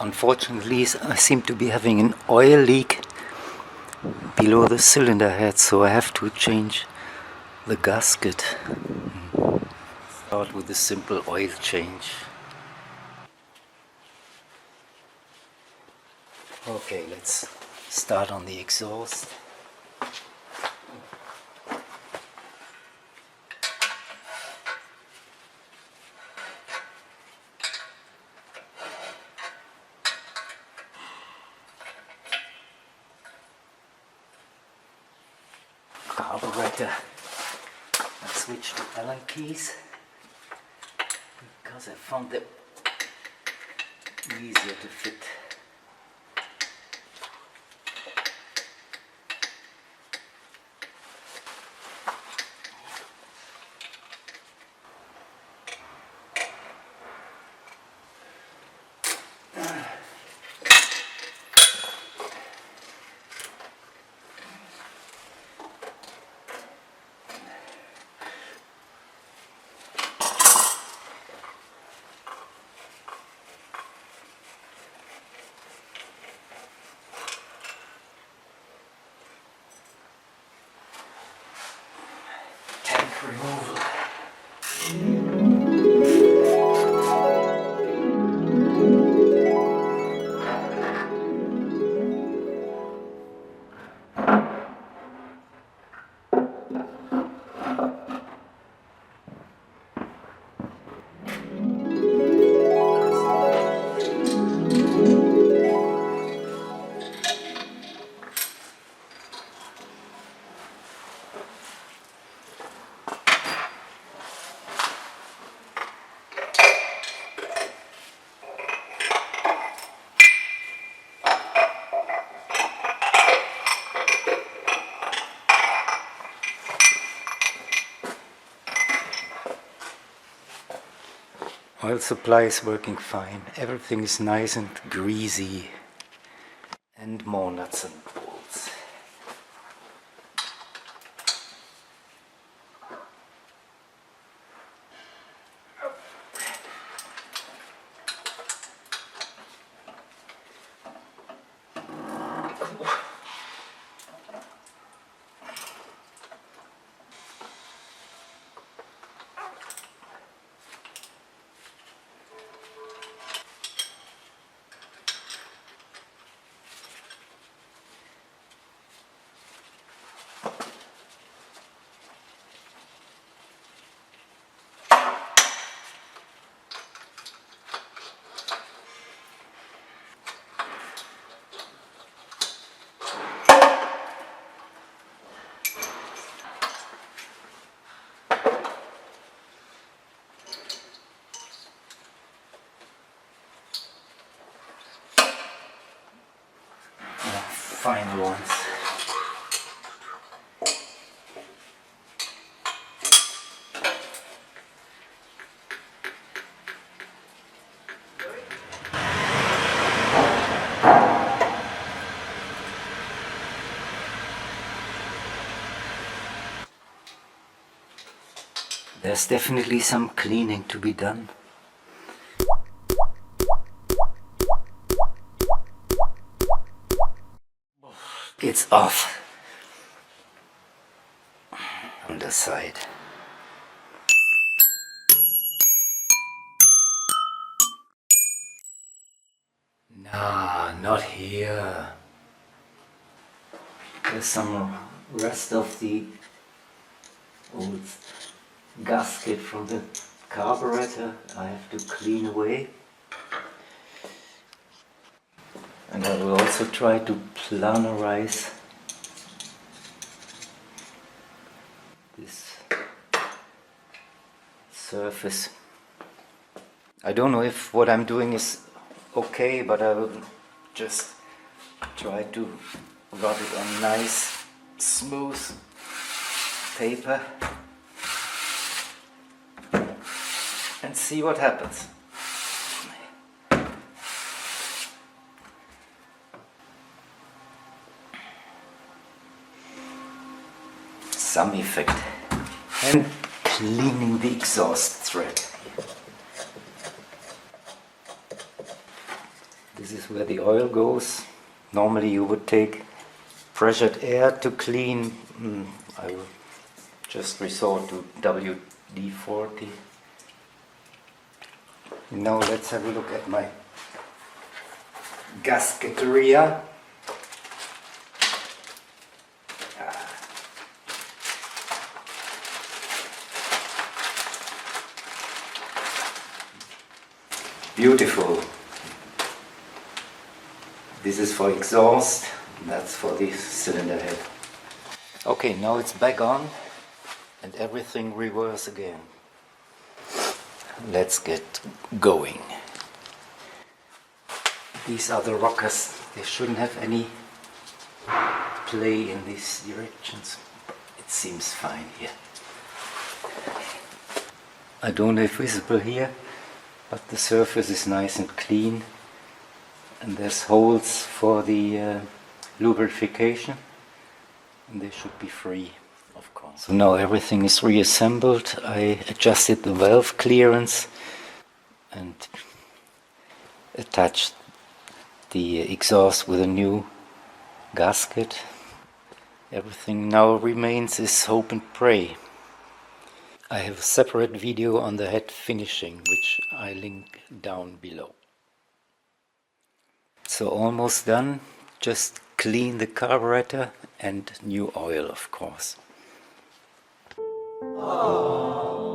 Unfortunately, I seem to be having an oil leak below the cylinder head, so I have to change the gasket. Start with a simple oil change. Okay, let's start on the exhaust. Carburetor. I switched to Allen keys because I found them easier to fit. Removal. Oil supply is working fine. Everything is nice and greasy. And more nuts and bolts. Final ones. There's definitely some cleaning to be done. It's off. On the side. Nah, not here. There's some rest of the old gasket from the carburetor I have to clean away. And I will also try to planarize this surface. I don't know if what I'm doing is okay, but I will just try to rub it on nice, smooth paper and see what happens. Some effect. And cleaning the exhaust thread. This This is where the oil goes. Normally you would take pressured air to clean. I will just resort to WD-40. Now let's have a look at my gasketeria. Beautiful. This is for exhaust, that's for the cylinder head. Okay, now it's back on and everything reverse again. Let's get going. These are the rockers. They shouldn't have any play in these directions. It seems fine here. I don't know if visible here, but the surface is nice and clean. And there's holes for the lubrication. And they should be free, of course. So now everything is reassembled. I adjusted the valve clearance and attached the exhaust with a new gasket. Everything now remains is hope and pray. I have a separate video on the head finishing, which I link down below. So almost done. Just clean the carburetor and new oil, of course. Oh.